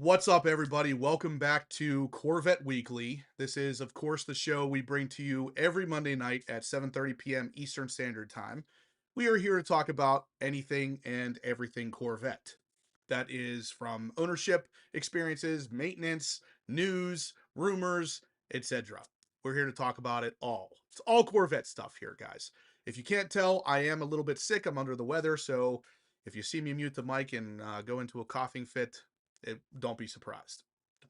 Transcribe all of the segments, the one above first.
What's up, everybody? Welcome back to Corvette Weekly. This is, of course, the show we bring to you every Monday night at 7:30 p.m. Eastern Standard Time. We are here to talk about anything and everything Corvette. That is from ownership, experiences, maintenance, news, rumors, etc. We're here to talk about it all. It's all Corvette stuff here, guys. If you can't tell, I am a little bit sick. I'm under the weather, so if you see me mute the mic and go into a coughing fit, don't be surprised.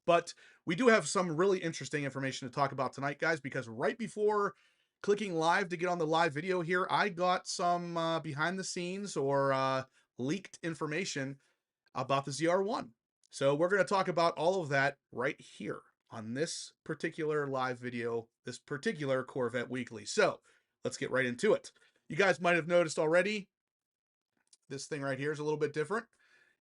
But we do have some really interesting information to talk about tonight, guys, because right before clicking live to get on the live video here, I got some behind the scenes or leaked information about the ZR1. So we're going to talk about all of that right here on this particular live video, this particular Corvette Weekly. So let's get right into it. You guys might have noticed already, this thing right here is a little bit different.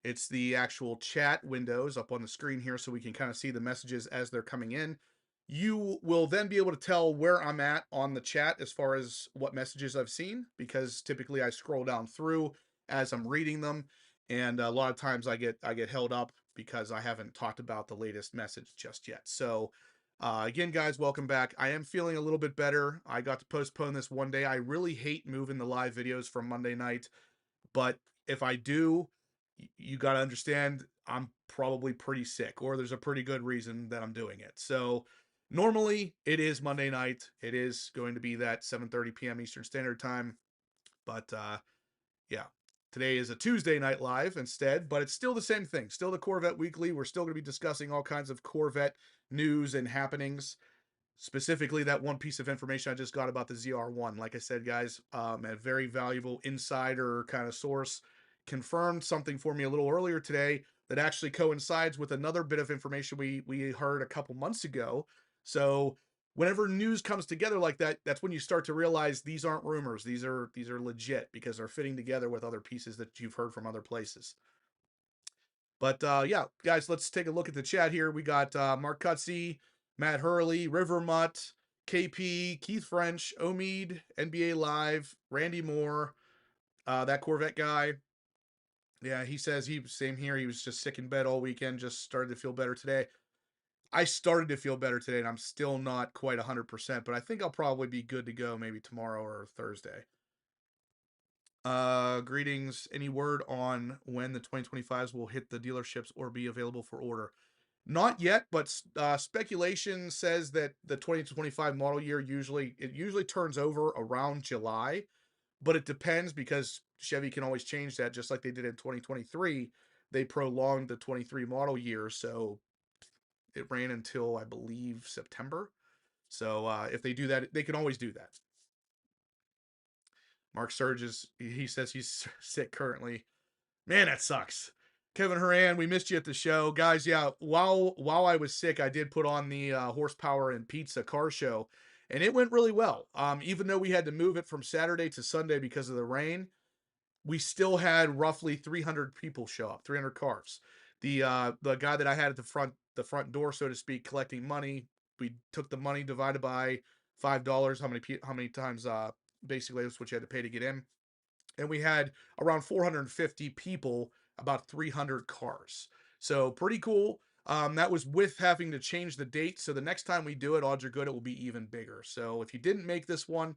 It's the actual chat windows up on the screen here so we can kind of see the messages as they're coming in. You will then be able to tell where I'm at on the chat as far as what messages I've seen, because typically I scroll down through as I'm reading them, and a lot of times I get held up because I haven't talked about the latest message just yet. So again, guys, welcome back. I am feeling a little bit better. I got to postpone this one day. I really hate moving the live videos from Monday night, but if I do, you got to understand I'm probably pretty sick, or there's a pretty good reason that I'm doing it. So normally it is Monday night. It is going to be that 7:30 p.m. Eastern Standard Time. But yeah, today is a Tuesday night live instead, but it's still the same thing. Still the Corvette Weekly. We're still going to be discussing all kinds of Corvette news and happenings. Specifically, that one piece of information I just got about the ZR1. Like I said, guys, a very valuable insider kind of source confirmed something for me a little earlier today that actually coincides with another bit of information we heard a couple months ago. So whenever news comes together like that, that's when you start to realize these aren't rumors. These are legit because they're fitting together with other pieces that you've heard from other places. But yeah, guys, let's take a look at the chat here. We got Mark Cutsey, Matt Hurley, River Mutt, KP, Keith French, Omid, NBA Live, Randy Moore, that Corvette guy. Yeah, he says same here. He was just sick in bed all weekend, just started to feel better today. I started to feel better today, and I'm still not quite 100%, but I think I'll probably be good to go maybe tomorrow or Thursday. Greetings. Any word on when the 2025s will hit the dealerships or be available for order? Not yet, but speculation says that the 2025 model year usually turns over around July, but it depends because Chevy can always change that, just like they did in 2023. They prolonged the 23 model year, so it ran until I believe September. So if they do that, they can always do that. Mark Surges, he says he's sick currently. Man, that sucks. Kevin Horan, we missed you at the show, guys. Yeah, while I was sick, I did put on the Horsepower and Pizza car show, and it went really well. Even though we had to move it from Saturday to Sunday because of the rain, we still had roughly 300 people show up, 300 cars. The guy that I had at the front door, so to speak, collecting money. We took the money divided by $5. How many times? Basically, that's what you had to pay to get in, and we had around 450 people, about 300 cars. So pretty cool. That was with having to change the date. So the next time we do it, odds are good it will be even bigger. So if you didn't make this one,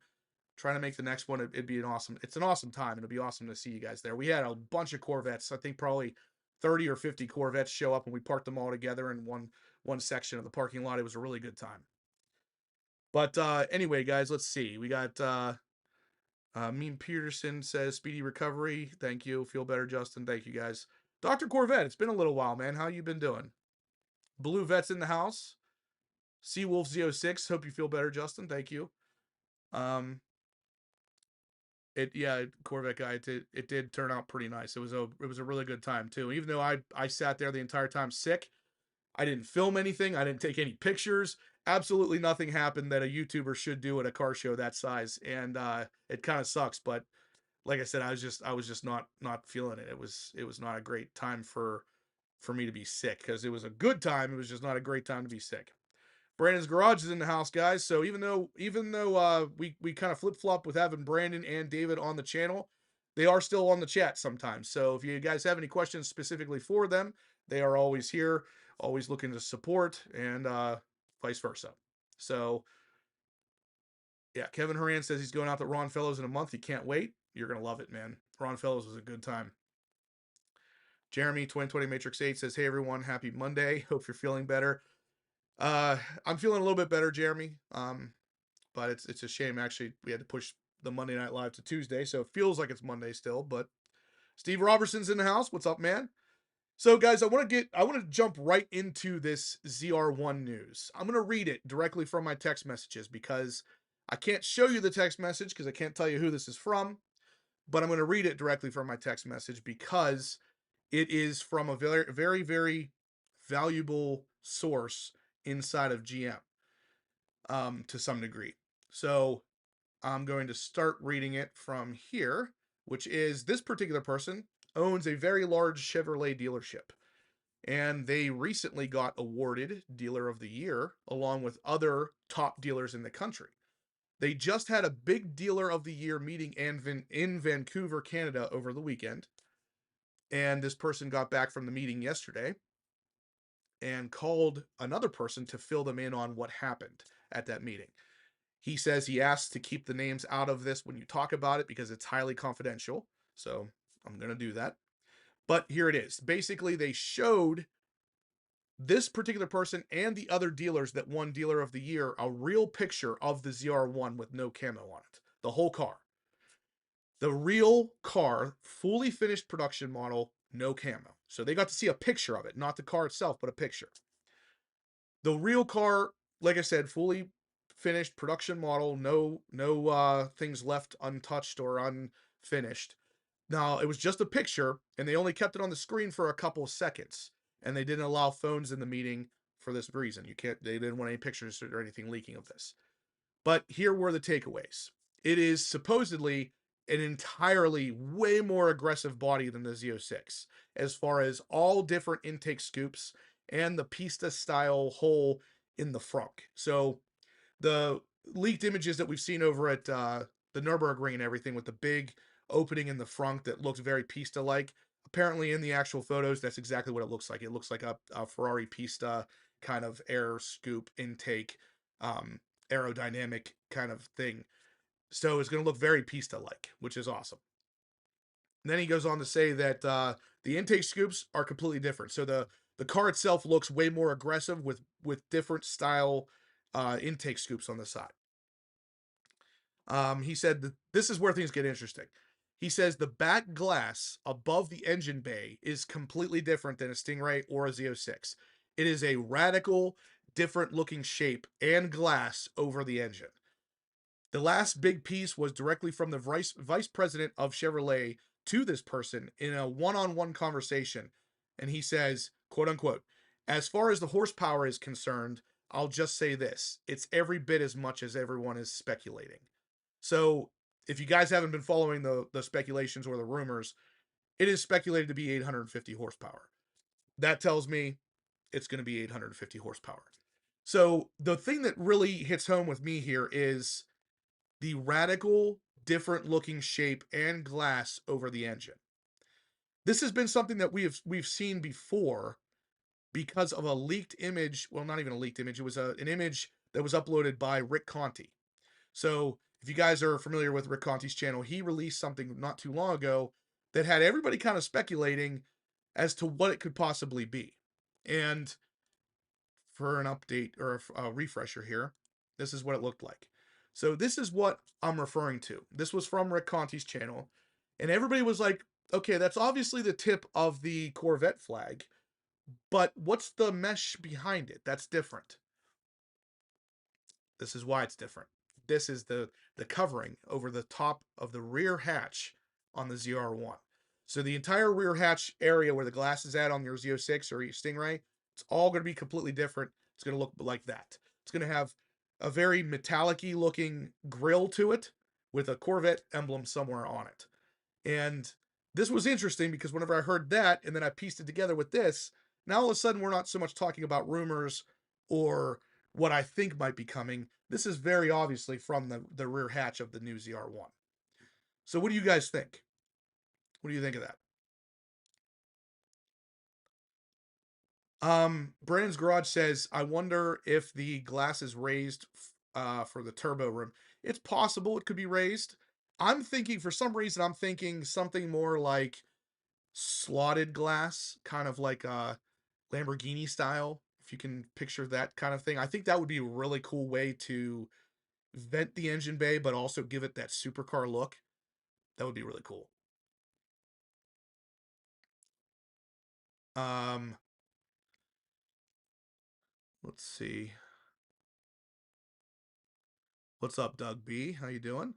trying to make the next one. It'd be it's an awesome time. It'll be awesome to see you guys there. We had a bunch of Corvettes. I think probably 30 or 50 Corvettes show up, and we parked them all together in one section of the parking lot. It was a really good time. But anyway, guys, let's see. We got Meme Peterson says speedy recovery. Thank you. Feel better, Justin. Thank you, guys. Dr. Corvette, it's been a little while, man. How you been doing? Blue Vet's in the house. Seawolf Z06. Hope you feel better, Justin. Thank you. Corvette guy, it did turn out pretty nice. It was a really good time too. Even though I sat there the entire time sick, I didn't film anything, I didn't take any pictures. Absolutely nothing happened that a YouTuber should do at a car show that size, and it kind of sucks. But like I said, I was just not feeling it. It was not a great time for me to be sick, because it was a good time. It was just not a great time to be sick. Brandon's Garage is in the house, guys. So even though we kind of flip-flop with having Brandon and David on the channel, they are still on the chat sometimes. So if you guys have any questions specifically for them, they are always here. always looking to support, and vice versa. So yeah, Kevin Horan says he's going out to Ron Fellows in a month. He can't wait. You're gonna love it, man. Ron Fellows was a good time. Jeremy 2020 Matrix 8 says, "Hey everyone, happy Monday. Hope you're feeling better." I'm feeling a little bit better, Jeremy. But it's a shame actually we had to push the Monday Night Live to Tuesday, so it feels like it's Monday still. But Steve Robertson's in the house. What's up, man? So guys, I want to jump right into this ZR1 news. I'm going to read it directly from my text messages because I can't show you the text message because I can't tell you who this is from, but I'm going to read it directly from my text message because it is from a very valuable source inside of GM, to some degree. So I'm going to start reading it from here, which is this particular person owns a very large Chevrolet dealership, and they recently got awarded Dealer of the Year along with other top dealers in the country. They just had a big Dealer of the Year meeting in Vancouver, Canada over the weekend, and this person got back from the meeting yesterday and called another person to fill them in on what happened at that meeting. He says he asked to keep the names out of this when you talk about it because it's highly confidential. So I'm going to do that. But here it is. Basically, they showed this particular person and the other dealers that won Dealer of the Year a real picture of the ZR1 with no camo on it. The whole car. The real car, fully finished production model, no camo. So they got to see a picture of it, not the car itself, but a picture. The real car, like I said, fully finished production model, no things left untouched or unfinished. Now, it was just a picture, and they only kept it on the screen for a couple of seconds, and they didn't allow phones in the meeting for this reason. They didn't want any pictures or anything leaking of this. But here were the takeaways. It is supposedly an entirely way more aggressive body than the Z06, as far as all different intake scoops and the pista style hole in the front. So the leaked images that we've seen over at the Nürburgring and everything with the big opening in the front that looks very pista like. Apparently, in the actual photos, that's exactly what it looks like. It looks like a Ferrari pista kind of air scoop intake, aerodynamic kind of thing. So it's going to look very pista like, which is awesome. And then he goes on to say that the intake scoops are completely different. So the car itself looks way more aggressive with different style intake scoops on the side. He said that this is where things get interesting. He says the back glass above the engine bay is completely different than a Stingray or a Z06. It is a radical, different looking shape and glass over the engine. The last big piece was directly from the vice president of Chevrolet to this person in a one-on-one conversation. And he says, quote unquote, as far as the horsepower is concerned, I'll just say this. It's every bit as much as everyone is speculating. So if you guys haven't been following the speculations or the rumors, it is speculated to be 850 horsepower. That tells me it's going to be 850 horsepower. So the thing that really hits home with me here is the radical, different looking shape and glass over the engine. This has been something that we've seen before because of a leaked image. Well, not even a leaked image. It was an image that was uploaded by Rick Conti. So if you guys are familiar with Rick Conti's channel, he released something not too long ago that had everybody kind of speculating as to what it could possibly be. And for an update or a refresher here, this is what it looked like. So this is what I'm referring to. This was from Rick Conti's channel. And everybody was like, okay, that's obviously the tip of the Corvette flag, but what's the mesh behind it? That's different. This is why it's different. This is the covering over the top of the rear hatch on the ZR1. So the entire rear hatch area where the glass is at on your Z06 or your Stingray, it's all going to be completely different. It's going to look like that. It's going to have a very metallic-y looking grill to it with a Corvette emblem somewhere on it. And this was interesting because whenever I heard that and then I pieced it together with this, now all of a sudden we're not so much talking about rumors or what I think might be coming. This is very obviously from the rear hatch of the new ZR1. So what do you guys think? What do you think of that? Brandon's Garage says, I wonder if the glass is raised for the turbo room. It's possible it could be raised. I'm thinking, for some reason, I'm thinking something more like slotted glass, kind of like a Lamborghini style, if you can picture that kind of thing. I think that would be a really cool way to vent the engine bay, but also give it that supercar look. That would be really cool. Um, let's see. What's up, Doug B? How you doing?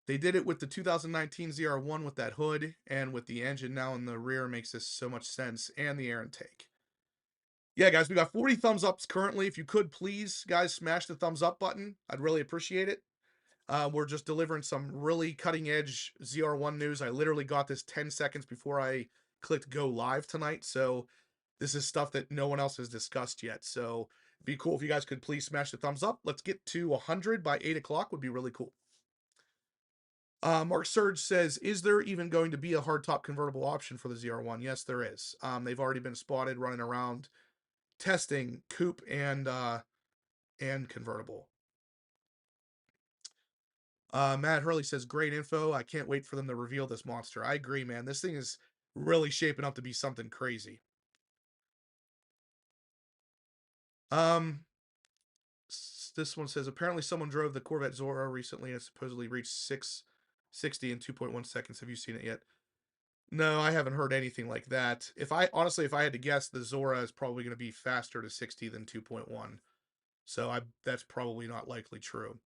They did it with the 2019 ZR1 with that hood and with the engine now in the rear makes this so much sense, and the air intake. Yeah, guys, we got 40 thumbs ups currently. If you could please, guys, smash the thumbs up button. I'd really appreciate it. We're just delivering some really cutting edge ZR1 news. I literally got this 10 seconds before I clicked go live tonight. So this is stuff that no one else has discussed yet. So it'd be cool if you guys could please smash the thumbs up. Let's get to 100 by 8 o'clock would be really cool. Mark Surge says, is there even going to be a hardtop convertible option for the ZR1? Yes, there is. They've already been spotted running around testing coupe and convertible. Matt Hurley says, great info. I can't wait for them to reveal this monster. I agree, man. This thing is really shaping up to be something crazy. Um, this one says, apparently someone drove the Corvette Zora recently and supposedly reached 660 in 2.1 seconds. Have you seen it yet? No, I haven't heard anything like that. If I had to guess, the Zora is probably going to be faster to 60 than 2.1. So that's probably not likely true.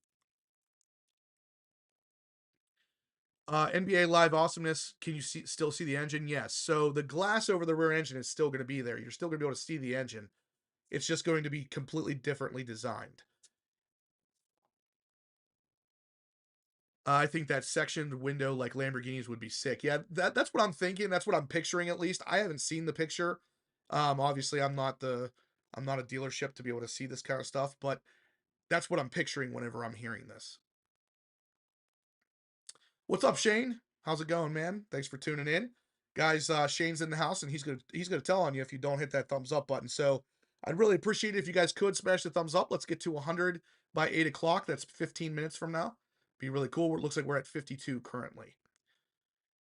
NBA Live Awesomeness, can you still see the engine? Yes. So the glass over the rear engine is still going to be there. You're still going to be able to see the engine. It's just going to be completely differently designed. I think that sectioned window like Lamborghinis would be sick. Yeah, that's what I'm thinking. That's what I'm picturing at least. I haven't seen the picture. Obviously I'm not a dealership to be able to see this kind of stuff, but that's what I'm picturing whenever I'm hearing this. What's up, Shane? How's it going, man? Thanks for tuning in. Guys, Shane's in the house and he's gonna tell on you if you don't hit that thumbs up button. So I'd really appreciate it if you guys could smash the thumbs up. Let's get to 100 by 8 o'clock. That's 15 minutes from now. Be really cool. It looks like we're at 52 currently.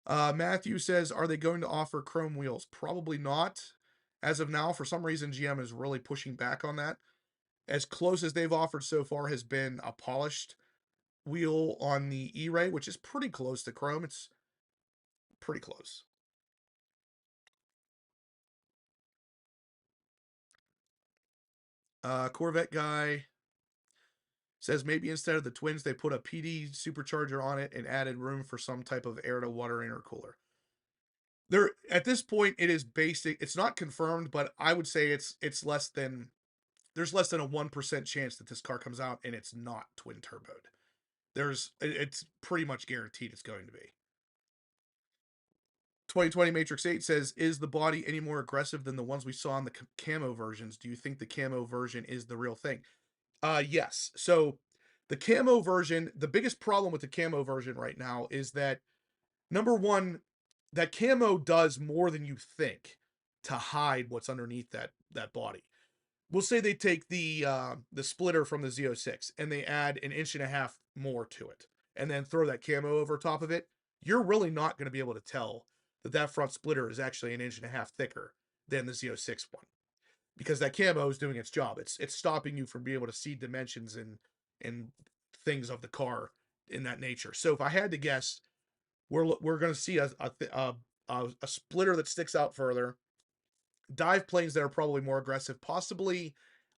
Matthew says, are they going to offer chrome wheels? Probably not. As of now, for some reason, GM is really pushing back on that. As close as they've offered so far has been a polished wheel on the E-Ray, which is pretty close to chrome. It's pretty close. Corvette guy says maybe instead of the twins, they put a PD supercharger on it and added room for some type of air to water intercooler. There, at this point, it is basic. It's not confirmed, but I would say it's less than there's less than a 1% chance that this car comes out and it's not twin turboed. It's pretty much guaranteed it's going to be. 2020 Matrix 8 says, is the body any more aggressive than the ones we saw in the camo versions? Do you think the camo version is the real thing? Yes. So the camo version, the biggest problem with the camo version right now is that number one, that camo does more than you think to hide what's underneath that body. We'll say they take the splitter from the Z06 and they add an inch and a half more to it, and then throw that camo over top of it. You're really not going to be able to tell that front splitter is actually an inch and a half thicker than the Z06 one, because that camo is doing its job. It's stopping you from being able to see dimensions and things of the car in that nature. So if I had to guess, we're going to see a splitter that sticks out further, dive planes that are probably more aggressive, possibly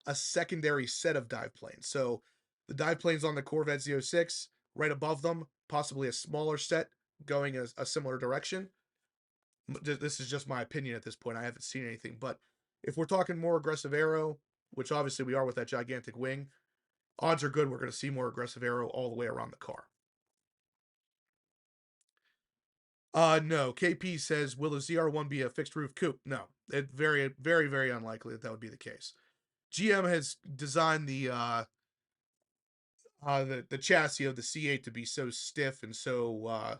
a secondary set of dive planes. So the dive planes on the Corvette Z06, right above them, possibly a smaller set going a similar direction. This is just my opinion at this point. I haven't seen anything, but if we're talking more aggressive aero, which obviously we are with that gigantic wing, odds are good we're going to see more aggressive aero all the way around the car. No. KP says, will the ZR1 be a fixed roof coupe? No. It's very, very, very unlikely that would be the case. GM has designed the chassis of the C8 to be so stiff and so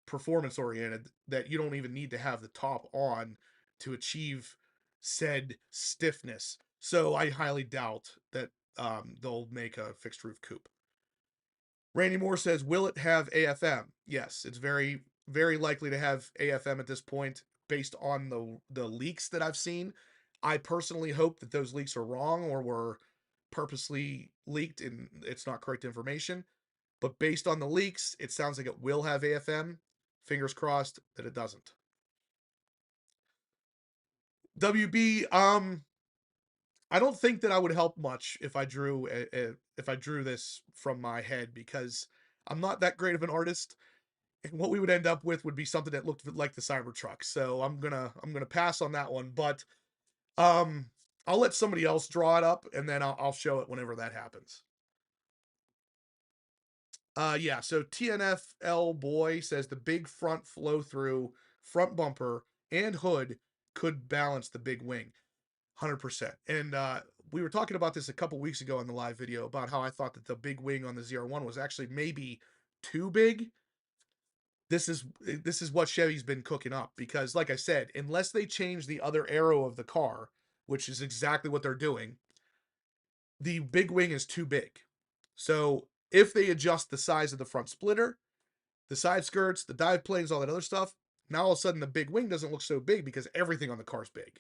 performance oriented that you don't even need to have the top on to achieve said stiffness. So I highly doubt that they'll make a fixed roof coupe. Randy Moore says, will it have AFM? Yes, it's very, very likely to have AFM at this point based on the leaks that I've seen. I personally hope that those leaks are wrong or were purposely leaked and it's not correct information. But based on the leaks, it sounds like it will have AFM. Fingers crossed that it doesn't. WB, I don't think that I would help much if I drew this from my head because I'm not that great of an artist. And what we would end up with would be something that looked like the Cybertruck. So I'm gonna pass on that one. But um, I'll let somebody else draw it up, and then I'll show it whenever that happens. Yeah. So TNFL boy says the big front flow through front bumper and hood could balance the big wing. 100%. And we were talking about this a couple weeks ago in the live video about how I thought that the big wing on the ZR1 was actually maybe too big. This is what Chevy's been cooking up because, like I said, unless they change the other arrow of the car, which is exactly what they're doing, the big wing is too big. So if they adjust the size of the front splitter, the side skirts, the dive planes, all that other stuff, now all of a sudden the big wing doesn't look so big because everything on the car is big.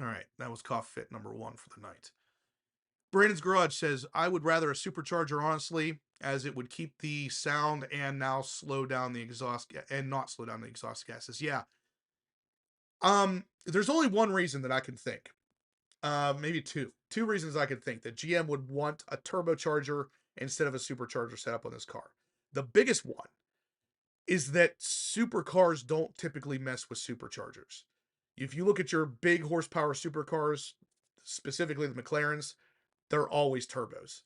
All right, that was cough fit number 1 for the night. Brandon's Garage says, I would rather a supercharger, honestly, as it would keep the sound and now slow down the exhaust and not slow down the exhaust gases. Yeah. There's only one reason that I can think. Maybe two. Two reasons I could think that GM would want a turbocharger instead of a supercharger set up on this car. The biggest one is that supercars don't typically mess with superchargers. If you look at your big horsepower supercars, specifically the McLarens, they're always turbos.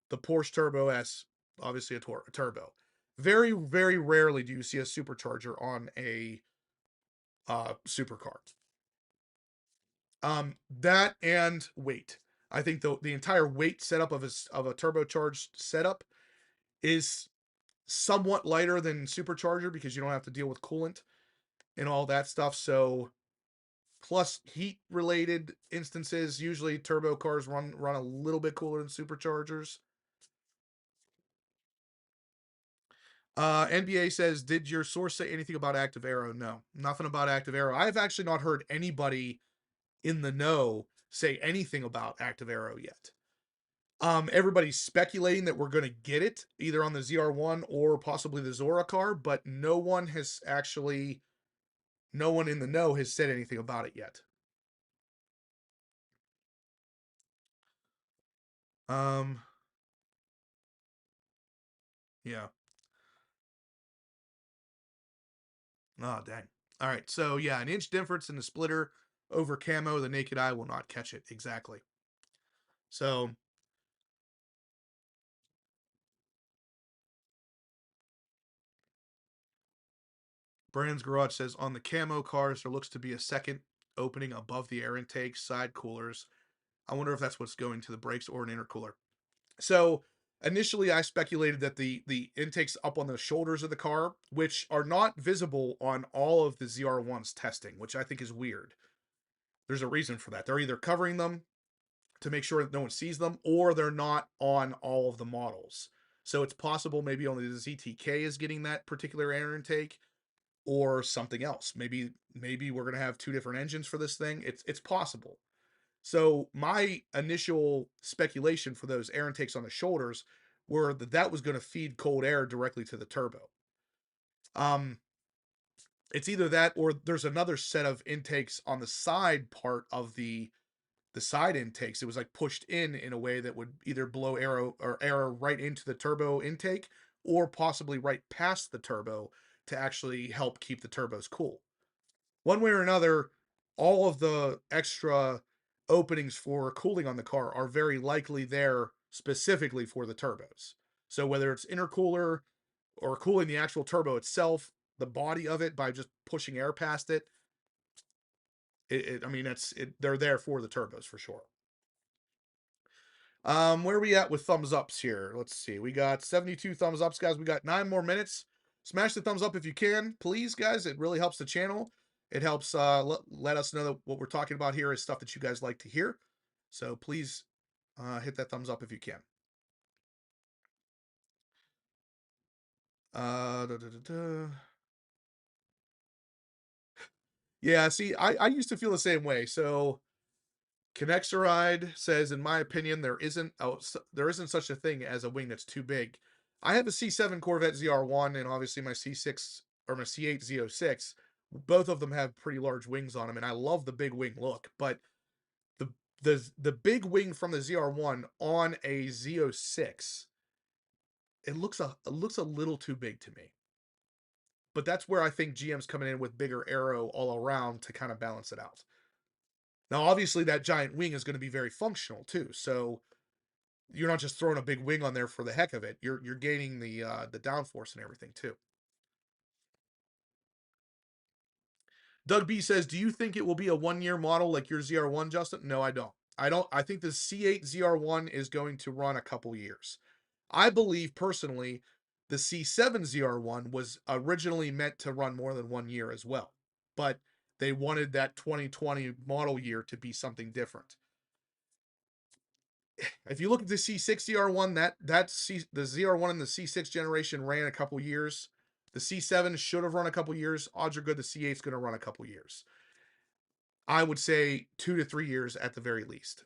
The Porsche Turbo S, obviously a turbo. Very, very rarely do you see a supercharger on a supercar. That and weight. I think the entire weight setup of a turbocharged setup is somewhat lighter than supercharger because you don't have to deal with coolant and all that stuff. So plus heat related instances, usually turbo cars run a little bit cooler than superchargers. NBA says, did your source say anything about active aero? No, nothing about active aero. I've actually not heard anybody in the know say anything about active aero yet. Everybody's speculating that we're going to get it either on the ZR1 or possibly the Zora car, but no one in the know has said anything about it yet. Yeah. Oh, dang. All right. So yeah, an inch difference in the splitter over camo, the naked eye will not catch it. Exactly. So Brandon's Garage says on the camo cars, there looks to be a second opening above the air intake, side coolers. I wonder if that's what's going to the brakes or an intercooler. So initially, I speculated that the intakes up on the shoulders of the car, which are not visible on all of the ZR1's testing, which I think is weird. There's a reason for that. They're either covering them to make sure that no one sees them, or they're not on all of the models. So it's possible maybe only the ZTK is getting that particular air intake, or something else. Maybe we're gonna have two different engines for this thing. It's possible. So my initial speculation for those air intakes on the shoulders were that was going to feed cold air directly to the turbo. Um, it's either that or there's another set of intakes on the side part of the side intakes. It was like pushed in a way that would either blow air right into the turbo intake or possibly right past the turbo to actually help keep the turbos cool. One way or another, all of the extra openings for cooling on the car are very likely there specifically for the turbos. So whether it's intercooler or cooling the actual turbo itself, the body of it by just pushing air past it, I mean, they're there for the turbos for sure. Where are we at with thumbs ups here? Let's see. We got 72 thumbs ups, guys. We got 9 more minutes. Smash the thumbs up if you can, please, guys. It really helps the channel. It helps let us know that what we're talking about here is stuff that you guys like to hear. So please hit that thumbs up if you can. Da, da, da, da. Yeah, see, I used to feel the same way. So Connexoride says, in my opinion, there isn't such a thing as a wing that's too big. I have a C7 Corvette ZR1 and obviously my C6 or my C8 Z06. Both of them have pretty large wings on them, and I love the big wing look. But the the big wing from the ZR1 on a Z06, it looks a little too big to me. But that's where I think GM's coming in with bigger aero all around to kind of balance it out. Now, obviously, that giant wing is going to be very functional too. So you're not just throwing a big wing on there for the heck of it. You're gaining the downforce and everything too. Doug B says, "Do you think it will be a 1-year model like your ZR1, Justin?" No, I don't. I don't. I think the C8 ZR1 is going to run a couple years. I believe personally, the C7 ZR1 was originally meant to run more than 1 year as well, but they wanted that 2020 model year to be something different. If you look at the C6 ZR1, the ZR1 and the C6 generation ran a couple years. The C7 should have run a couple years. Odds are good the C8 is going to run a couple years. I would say 2 to 3 years at the very least.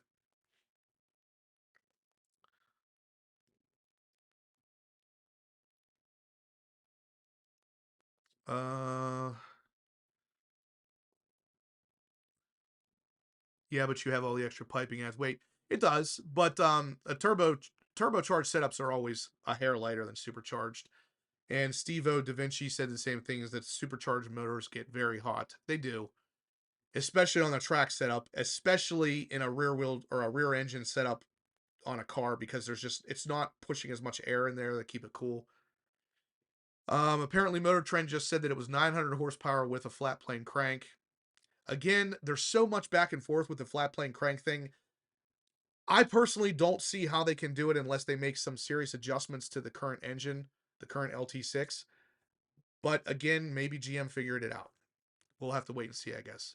Uh, yeah, but you have all the extra piping as wait. It does, but a turbocharged setups are always a hair lighter than supercharged. And Steve-O Da Vinci said the same thing, is that supercharged motors get very hot. They do, especially on the track setup, especially in a rear wheel or a rear engine setup on a car, because it's not pushing as much air in there to keep it cool. Apparently Motor Trend just said that it was 900 horsepower with a flat plane crank. Again, there's so much back and forth with the flat plane crank thing. I personally don't see how they can do it unless they make some serious adjustments to the current engine, the current LT6. But again, maybe GM figured it out. We'll have to wait and see, I guess.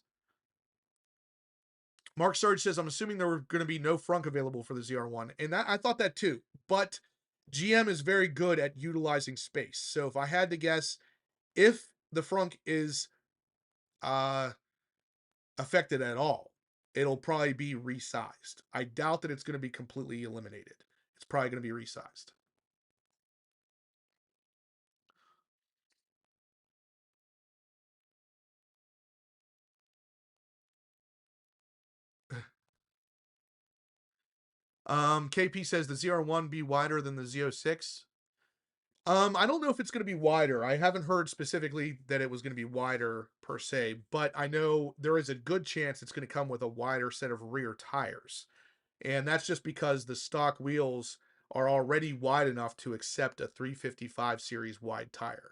Mark Sarge says, "I'm assuming there were going to be no frunk available for the ZR1." And I thought that too. But GM is very good at utilizing space. So if I had to guess, if the frunk is uh, affected at all, it'll probably be resized. I doubt that it's going to be completely eliminated. It's probably going to be resized. KP says the ZR1 be wider than the Z06. I don't know if it's going to be wider. I haven't heard specifically that it was going to be wider per se, but I know there is a good chance it's going to come with a wider set of rear tires. And that's just because the stock wheels are already wide enough to accept a 355 series wide tire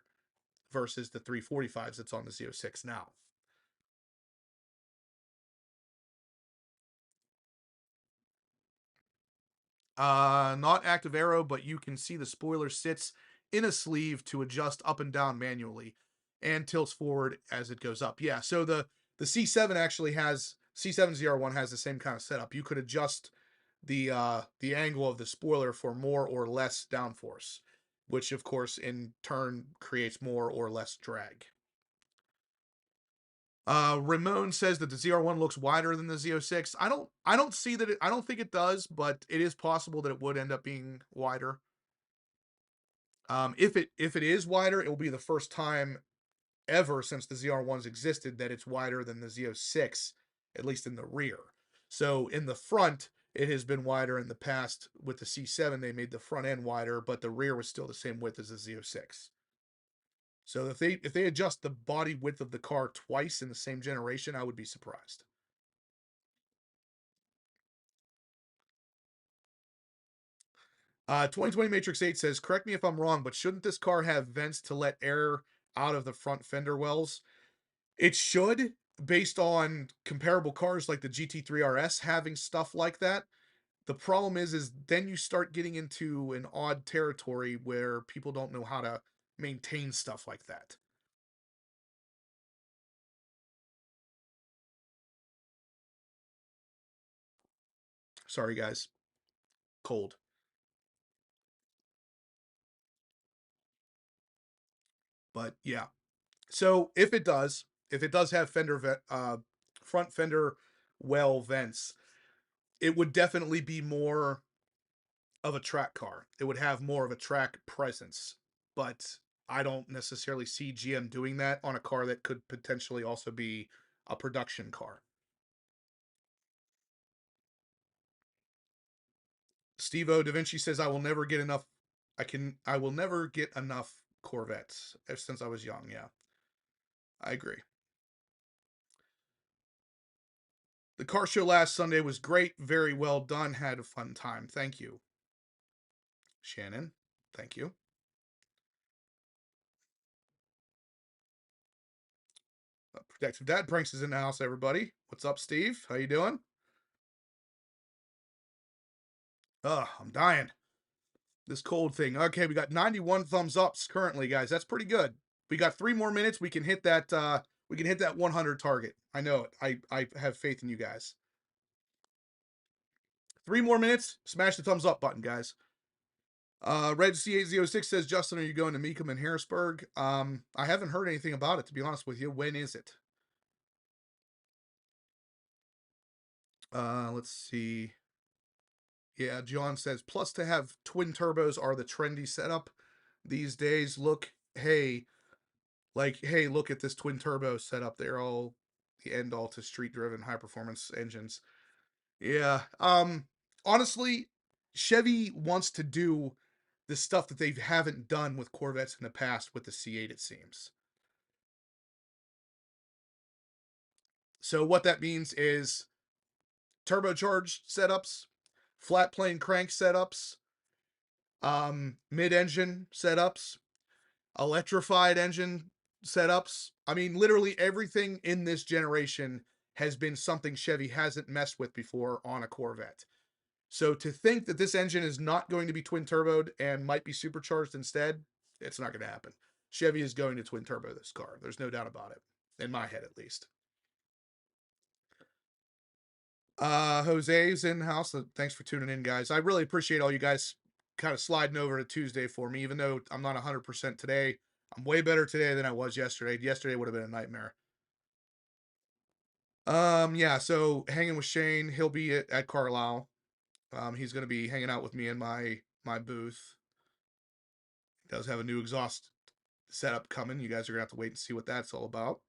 versus the 345s that's on the Z06 now. Not active arrow, but you can see the spoiler sits in a sleeve to adjust up and down manually and tilts forward as it goes up. Yeah, so the C7 actually has C7 ZR1 has the same kind of setup. You could adjust the angle of the spoiler for more or less downforce, which of course in turn creates more or less drag. Ramon says that the ZR1 looks wider than the Z06. I don't see that I don't think it does, but it is possible that it would end up being wider. If it is wider, it will be the first time ever since the ZR1s existed that it's wider than the Z06, at least in the rear. So in the front, it has been wider in the past. With the C7, they made the front end wider, but the rear was still the same width as the Z06. So if they adjust the body width of the car twice in the same generation, I would be surprised. 2020 Matrix 8 says, "Correct me if I'm wrong, but shouldn't this car have vents to let air out of the front fender wells?" It should, based on comparable cars like the GT3 RS having stuff like that. The problem is then you start getting into an odd territory where people don't know how to maintain stuff like that. Sorry, guys. Cold. But yeah. So if it does have front fender well vents, it would definitely be more of a track car. It would have more of a track presence. But I don't necessarily see GM doing that on a car that could potentially also be a production car. Steve O Da Vinci says, I will never get enough Corvettes since I was young. Yeah, I agree. The car show last Sunday was great. Very well done. Had a fun time. Thank you, Shannon. Thank you. Protective Dad Pranks is in the house, everybody. What's up, Steve? How you doing? Ugh, I'm dying. This cold thing. Okay, we got 91 thumbs ups currently, guys. That's pretty good. We got 3 more minutes. We can hit that 100 target. I know it. I have faith in you guys. 3 more minutes. Smash the thumbs up button, guys. Red C806 says, Justin, are you going to Mecum in Harrisburg? I haven't heard anything about it, to be honest with you. When is it? Let's see. Yeah, John says, plus to have twin turbos are the trendy setup these days. Look, hey, look at this twin turbo setup. They're all the end all to street driven high performance engines. Yeah. Honestly, Chevy wants to do the stuff that they haven't done with Corvettes in the past with the C8, it seems. So what that means is turbocharged setups, flat plane crank setups, mid-engine setups, electrified engine setups. I mean, literally everything in this generation has been something Chevy hasn't messed with before on a Corvette. So to think that this engine is not going to be twin turboed and might be supercharged instead, it's not going to happen. Chevy is going to twin turbo this car. There's no doubt about it, in my head at least. Jose's in house. Thanks for tuning in, guys. I really appreciate all you guys kind of sliding over to Tuesday for me, even though I'm not 100% today. I'm way better today than I was yesterday. Yesterday would have been a nightmare. Yeah, so hanging with Shane, he'll be at Carlisle. He's going to be hanging out with me in my booth. He does have a new exhaust setup coming. You guys are going to have to wait and see what that's all about.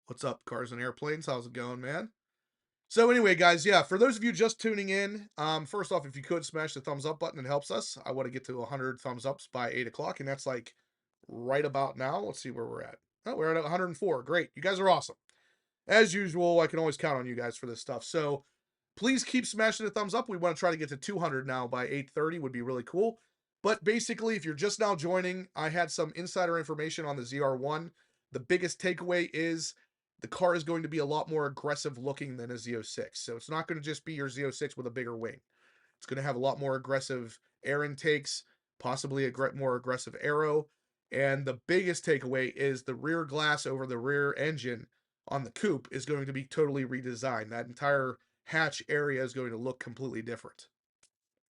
What's up, Cars and Airplanes? How's it going, man? So anyway, guys, yeah, for those of you just tuning in, first off, if you could smash the thumbs up button, it helps us. I want to get to 100 thumbs ups by 8 o'clock, and that's like right about now. Let's see where we're at. Oh, we're at 104. Great. You guys are awesome. As usual, I can always count on you guys for this stuff. So please keep smashing the thumbs up. We want to try to get to 200 now by 8:30 would be really cool. But basically, if you're just now joining, I had some insider information on the ZR1. The biggest takeaway is the car is going to be a lot more aggressive looking than a Z06. So it's not going to just be your Z06 with a bigger wing. It's going to have a lot more aggressive air intakes, possibly a more aggressive aero. And the biggest takeaway is the rear glass over the rear engine on the coupe is going to be totally redesigned. That entire hatch area is going to look completely different.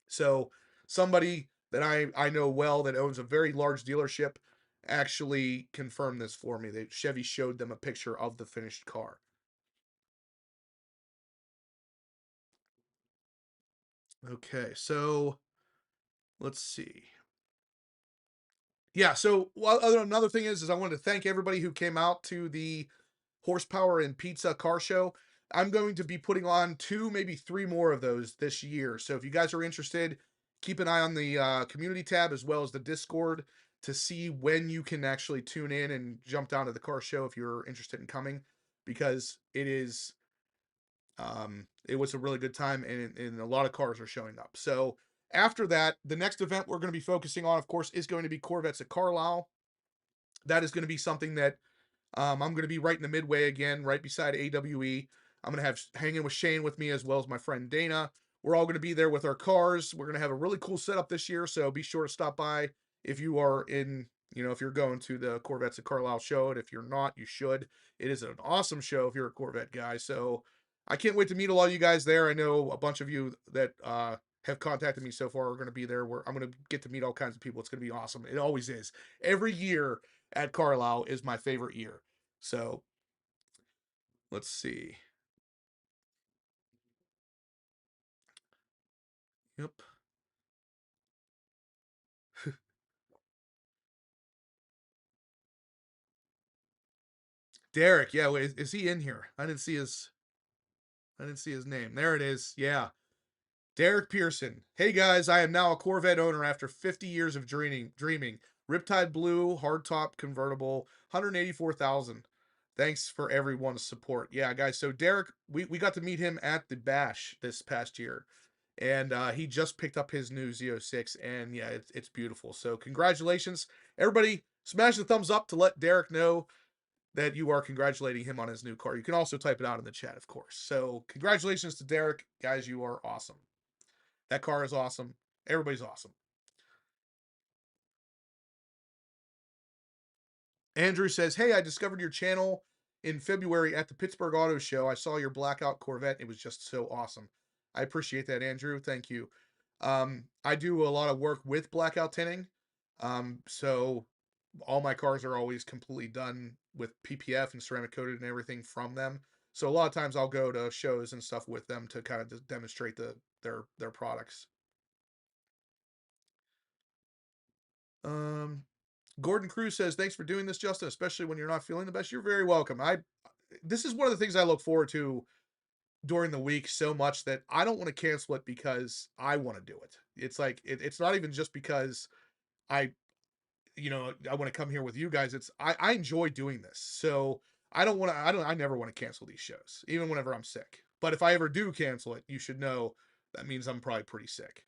So somebody that I know well that owns a very large dealership actually confirmed this for me. That Chevy showed them a picture of the finished car. Okay, so let's see. Yeah, so another thing is I wanted to thank everybody who came out to the Horsepower and Pizza car show. I'm going to be putting on 2, maybe 3 more of those this year. So if you guys are interested, keep an eye on the community tab as well as the Discord to see when you can actually tune in and jump down to the car show if you're interested in coming, because it was a really good time and a lot of cars are showing up. So after that, the next event we're going to be focusing on, of course, is going to be Corvettes at Carlisle. That is going to be something that I'm going to be right in the midway again, right beside AWE. I'm going to have hanging with Shane with me as well as my friend Dana. We're all going to be there with our cars. We're going to have a really cool setup this year, so be sure to stop by if you are in, if you're going to the Corvettes at Carlisle show, and if you're not, you should. It is an awesome show if you're a Corvette guy. So I can't wait to meet a lot of you guys there. I know a bunch of you that have contacted me so far are going to be there. Where I'm going to get to meet all kinds of people. It's going to be awesome. It always is. Every year at Carlisle is my favorite year. So let's see. Yep. Derek, yeah, wait, is he in here? I didn't see his name. There it is. Yeah. Derek Pearson. Hey guys, I am now a Corvette owner after 50 years of dreaming. Riptide Blue, hardtop convertible, 184,000. Thanks for everyone's support. Yeah, guys. So Derek, we got to meet him at the Bash this past year, and he just picked up his new Z06, and yeah, it's beautiful. So congratulations, everybody! Smash the thumbs up to let Derek know that you are congratulating him on his new car. You can also type it out in the chat, of course. So congratulations to Derek, guys. You are awesome. That car is awesome. Everybody's awesome. Andrew says, "Hey, I discovered your channel in February at the Pittsburgh Auto Show. I saw your blackout Corvette. It was just so awesome." I appreciate that, Andrew. Thank you. I do a lot of work with blackout tinting. So all my cars are always completely done with PPF and ceramic coated and everything from them. So a lot of times I'll go to shows and stuff with them to kind of just demonstrate their products. Um, Gordon Cruz says, "Thanks for doing this, Justin, especially when you're not feeling the best." You're very welcome. This is one of the things I look forward to during the week so much that I don't want to cancel it because I want to do it. It's like it's not even just because I I want to come here with you guys. I enjoy doing this. So I never want to cancel these shows, even whenever I'm sick. But if I ever do cancel it, you should know that means I'm probably pretty sick.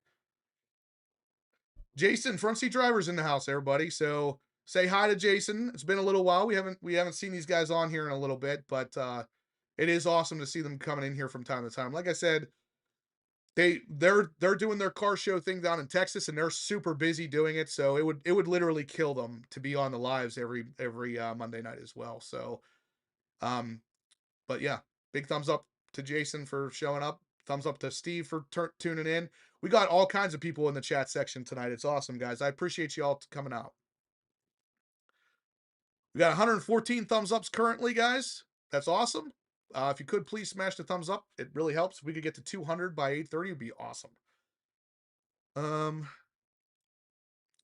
Jason, front seat driver's in the house, everybody. So say hi to Jason. It's been a little while. We haven't seen these guys on here in a little bit, but it is awesome to see them coming in here from time to time. Like I said, they're doing their car show thing down in Texas, and they're super busy doing it. So it would literally kill them to be on the lives every Monday night as well. So, um, but yeah, big thumbs up to Jason for showing up. Thumbs up to Steve for tuning in. We got all kinds of people in the chat section tonight. It's awesome, guys. I appreciate you all coming out. We got 114 thumbs ups currently, guys. That's awesome. If you could please smash the thumbs up, it really helps. If we could get to 200 by 8:30, it'd be awesome.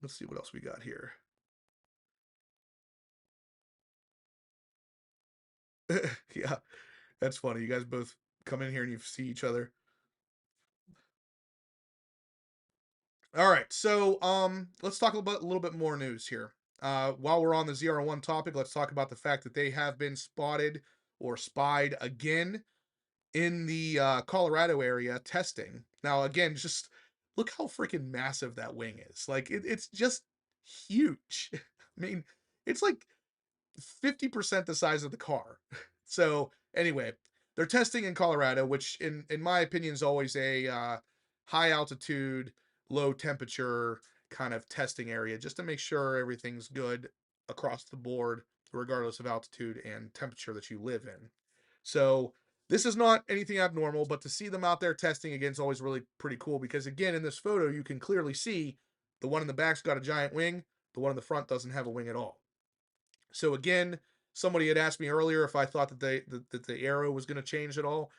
Let's see what else we got here. Yeah, that's funny. You guys both come in here and you see each other. All right, so let's talk about a little bit more news here. While we're on the ZR1 topic, let's talk about the fact that they have been spotted or spied again in the Colorado area testing. Now, again, just look how freaking massive that wing is. Like it's just huge. I mean, it's like 50% the size of the car. So anyway, they're testing in Colorado, which in my opinion is always a high altitude, low temperature kind of testing area, just to make sure everything's good across the board, regardless of altitude and temperature that you live in. So this is not anything abnormal, but to see them out there testing again is always really pretty cool because again, in this photo, you can clearly see the one in the back's got a giant wing, the one in the front doesn't have a wing at all. So again, somebody had asked me earlier if I thought that the arrow was going to change at all,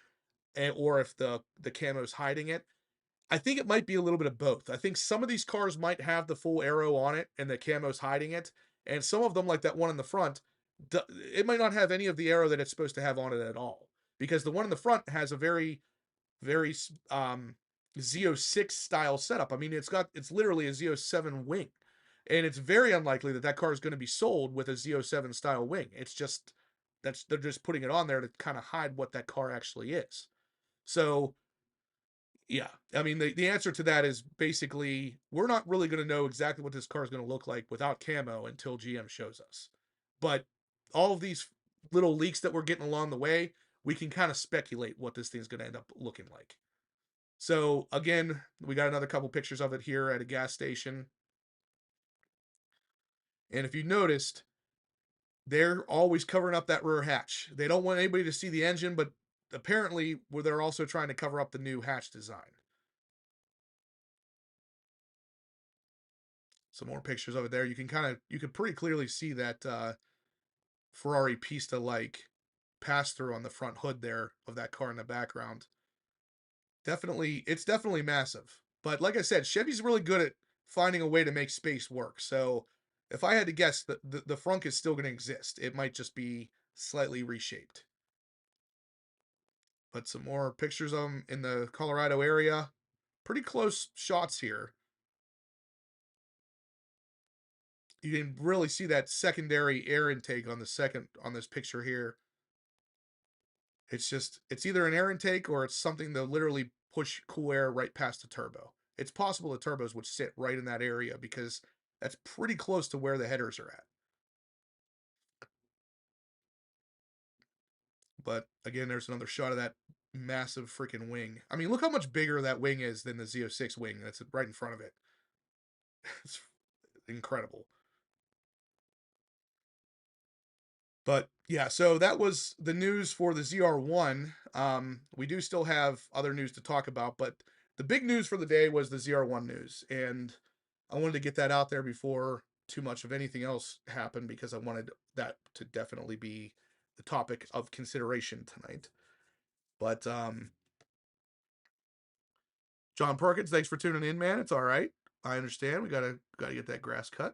or if the camo's hiding it. I think it might be a little bit of both. I think some of these cars might have the full arrow on it and the camo's hiding it, and some of them, like that one in the front, it might not have any of the arrow that it's supposed to have on it at all, because the one in the front has a very Z06 style setup. I mean, it's literally a Z07 wing. And it's very unlikely that car is going to be sold with a Z07 style wing. It's just they're just putting it on there to kind of hide what that car actually is. So yeah, I mean the answer to that is basically we're not really going to know exactly what this car is going to look like without camo until GM shows us. But all of these little leaks that we're getting along the way, we can kind of speculate what this thing's going to end up looking like. So again, we got another couple pictures of it here at a gas station. And if you noticed, they're always covering up that rear hatch. They don't want anybody to see the engine, but apparently they're also trying to cover up the new hatch design. Some more pictures of it there. You can pretty clearly see that Ferrari Pista like pass through on the front hood there of that car in the background. Definitely, it's definitely massive. But like I said, Chevy's really good at finding a way to make space work. So if I had to guess, the frunk is still going to exist. It might just be slightly reshaped. But some more pictures of them in the Colorado area. Pretty close shots here. You can really see that secondary air intake on this picture here. It's either an air intake or it's something to literally push cool air right past the turbo. It's possible the turbos would sit right in that area because that's pretty close to where the headers are at. But again, there's another shot of that massive freaking wing. I mean, look how much bigger that wing is than the Z06 wing that's right in front of it. It's incredible. But yeah, so that was the news for the ZR1. We do still have other news to talk about, but the big news for the day was the ZR1 news. And I wanted to get that out there before too much of anything else happened because I wanted that to definitely be the topic of consideration tonight. But John Perkins, thanks for tuning in, man. It's all right. I understand. We gotta get that grass cut.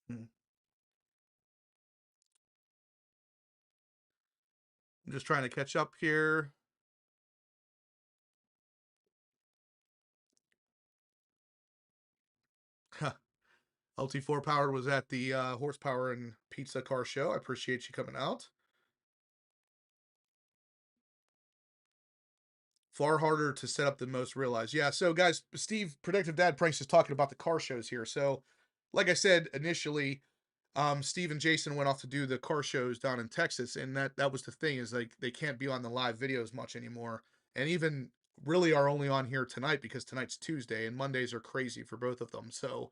Hmm. I'm just trying to catch up here. LT4 Power was at the Horsepower and Pizza Car Show. I appreciate you coming out. Far harder to set up than most realize. Yeah, so guys, Steve, Predictive Dad Pranks is talking about the car shows here. So, like I said initially, Steve and Jason went off to do the car shows down in Texas, and that was the thing is like they can't be on the live videos much anymore, and even really are only on here tonight because tonight's Tuesday and Mondays are crazy for both of them. So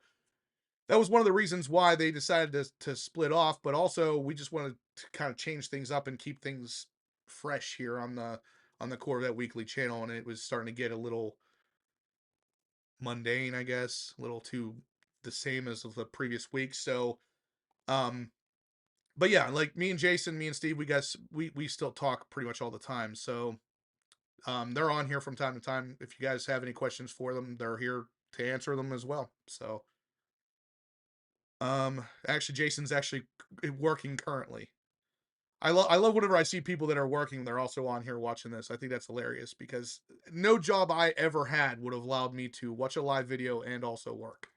that was one of the reasons why they decided to split off. But also we just wanted to kind of change things up and keep things fresh here on the Corvette Weekly channel, and it was starting to get a little mundane, I guess, a little too the same as the previous week. So um but yeah, like me and Jason, me and Steve, we still talk pretty much all the time. So they're on here from time to time. If you guys have any questions for them, they're here to answer them as well. So actually Jason's actually working currently. I love whenever I see people that are working, they're also on here watching this. I think that's hilarious because no job I ever had would have allowed me to watch a live video and also work.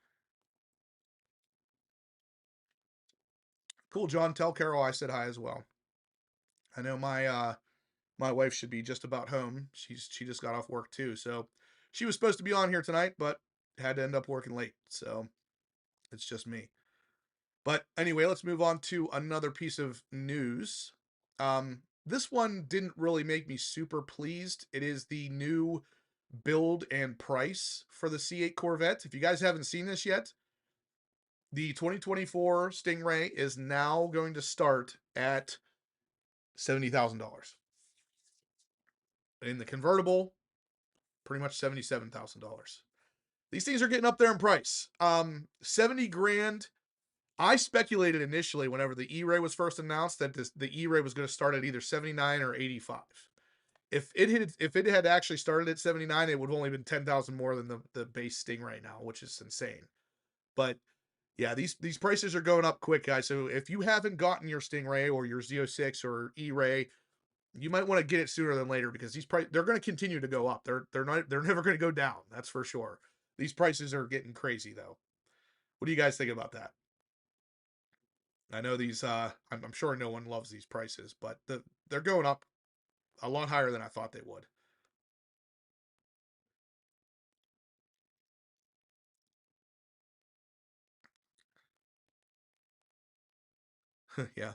Cool, John. Tell Carol I said hi as well. I know my wife should be just about home. She just got off work too, so she was supposed to be on here tonight, but had to end up working late. So it's just me. But anyway, let's move on to another piece of news. This one didn't really make me super pleased. It is the new build and price for the C8 Corvette. If you guys haven't seen this yet, the 2024 Stingray is now going to start at $70,000. In the convertible, pretty much $77,000. These things are getting up there in price. 70 grand. I speculated initially whenever the E-Ray was first announced that the E-Ray was going to start at either 79 or 85. If it had actually started at 79, it would have only been 10,000 more than the base Stingray now, which is insane. But yeah, these prices are going up quick, guys. So if you haven't gotten your Stingray or your Z06 or E-Ray, you might want to get it sooner than later because they're going to continue to go up. They're never going to go down. That's for sure. These prices are getting crazy though. What do you guys think about that? I know these I'm sure no one loves these prices, but they're going up a lot higher than I thought they would. Yeah.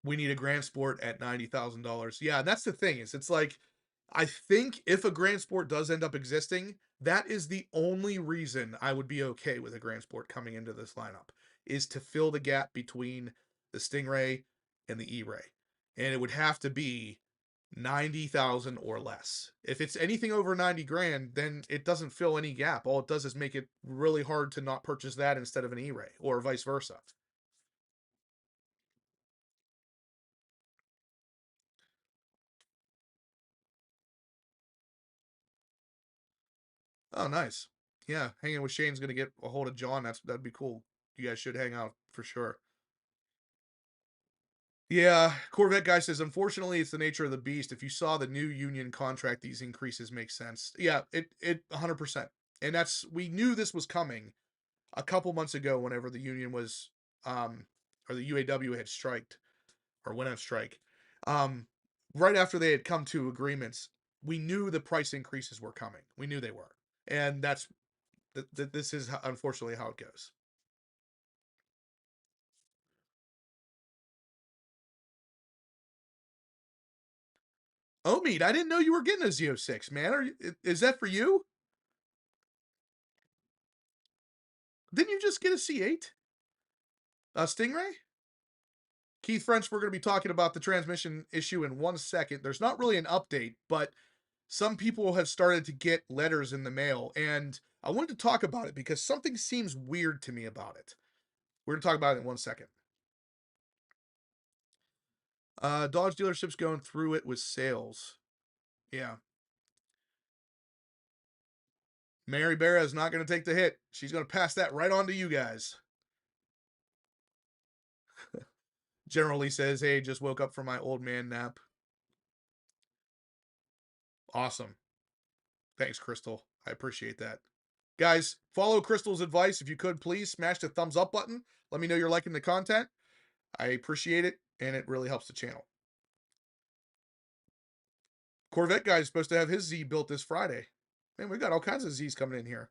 We need a Grand Sport at $90,000. Yeah, and that's the thing is it's like I think if a Grand Sport does end up existing, that is the only reason I would be okay with a Grand Sport coming into this lineup is to fill the gap between the Stingray and the E-Ray. And it would have to be 90,000 or less. If it's anything over 90 grand, then it doesn't fill any gap. All it does is make it really hard to not purchase that instead of an E-Ray or vice versa. Oh, nice. Yeah, hanging with Shane's gonna get a hold of John. That'd be cool. You guys should hang out for sure. Yeah, Corvette guy says, unfortunately, it's the nature of the beast. If you saw the new union contract, these increases make sense. Yeah, it 100%. And that's we knew this was coming a couple months ago. Whenever the union was, or the UAW had striked or went on strike, um, right after they had come to agreements, we knew the price increases were coming. We knew they were, and this is unfortunately how it goes. Oh, meat! I didn't know you were getting a Z06, man. Is that for you? Didn't you just get a C8? A Stingray? Keith French, we're going to be talking about the transmission issue in 1 second. There's not really an update, but some people have started to get letters in the mail, and I wanted to talk about it because something seems weird to me about it. We're going to talk about it in 1 second. Dodge dealerships going through it with sales. Yeah. Mary Barra is not going to take the hit. She's going to pass that right on to you guys. General Lee says, hey, just woke up from my old man nap. Awesome. Thanks, Crystal. I appreciate that. Guys, follow Crystal's advice. If you could, please smash the thumbs up button. Let me know you're liking the content. I appreciate it, and it really helps the channel. Corvette guy is supposed to have his Z built this Friday. Man, we got all kinds of Z's coming in here.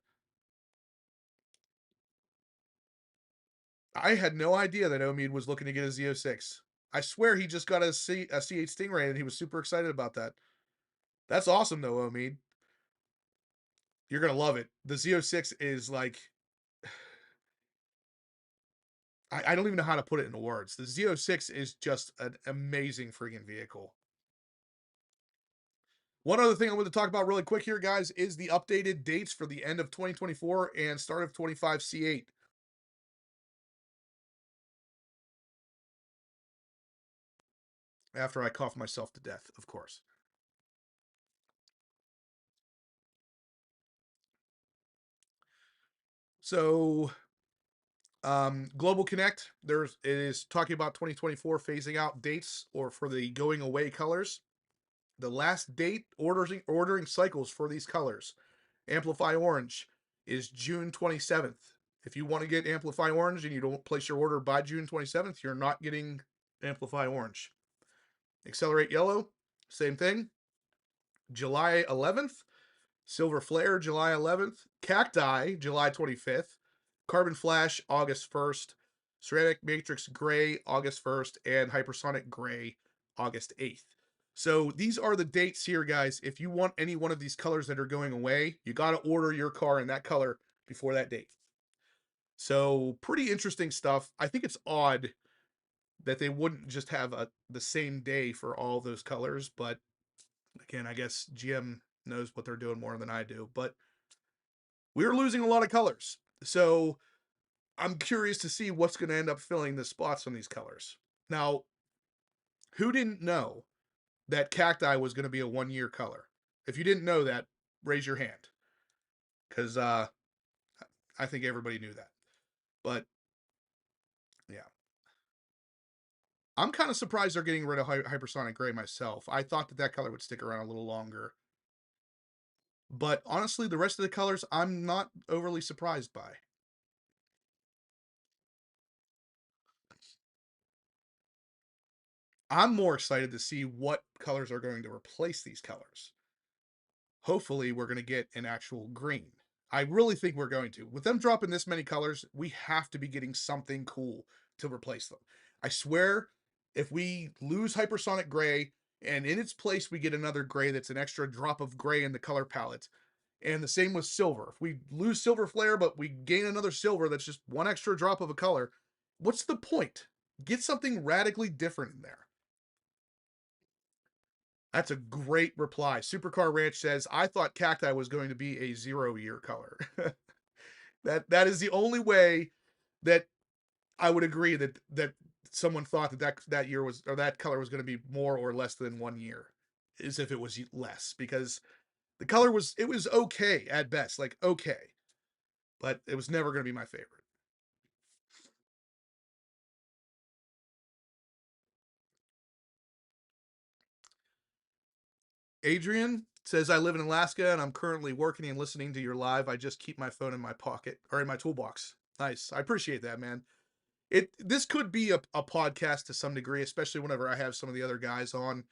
I had no idea that Omid was looking to get a Z06. I swear he just got a C8 Stingray, and he was super excited about that. That's awesome, though, Omid. You're going to love it. The Z06 is like I don't even know how to put it into words. The Z06 is just an amazing freaking vehicle. One other thing I want to talk about really quick here, guys, is the updated dates for the end of 2024 and start of 25 C8. After I cough myself to death, of course. So, Global Connect, it is talking about 2024 phasing out dates or for the going away colors. The last date ordering cycles for these colors. Amplify Orange is June 27th. If you want to get Amplify Orange and you don't place your order by June 27th, you're not getting Amplify Orange. Accelerate Yellow, same thing. July 11th. Silver Flare, July 11th. Cacti, July 25th. Carbon Flash, August 1st. Ceramic Matrix Gray, August 1st. And Hypersonic Gray, August 8th. So these are the dates here, guys. If you want any one of these colors that are going away, you got to order your car in that color before that date. So pretty interesting stuff. I think it's odd that they wouldn't just have the same day for all those colors, but again, I guess GM knows what they're doing more than I do. But we're losing a lot of colors. So I'm curious to see what's going to end up filling the spots on these colors. Now, who didn't know that cacti was going to be a 1 year color? If you didn't know that, raise your hand. Because I think everybody knew that. But yeah. I'm kind of surprised they're getting rid of Hypersonic Gray myself. I thought that color would stick around a little longer. But honestly, the rest of the colors, I'm not overly surprised by. I'm more excited to see what colors are going to replace these colors. hopefully we're going to get an actual green. I really think we're going to. With them dropping this many colors, we have to be getting something cool to replace them. I swear, if we lose hypersonic gray and in its place we get another gray that's an extra drop of gray in the color palette, and the same with silver. If we lose silver flare but we gain another silver that's just one extra drop of a color, what's the point? Get something radically different in there. That's a great reply. Supercar Ranch says, I thought cacti was going to be a 0-year color. That is the only way that I would agree that someone thought that year was, or that color was going to be more or less than 1 year, is if it was less, because the color was, it was okay at best, like okay, but it was never going to be my favorite. Adrian says, I live in Alaska and I'm currently working and listening to your live. I just keep my phone in my pocket or in my toolbox. Nice. I appreciate that, man. This could be a podcast to some degree, especially whenever I have some of the other guys on.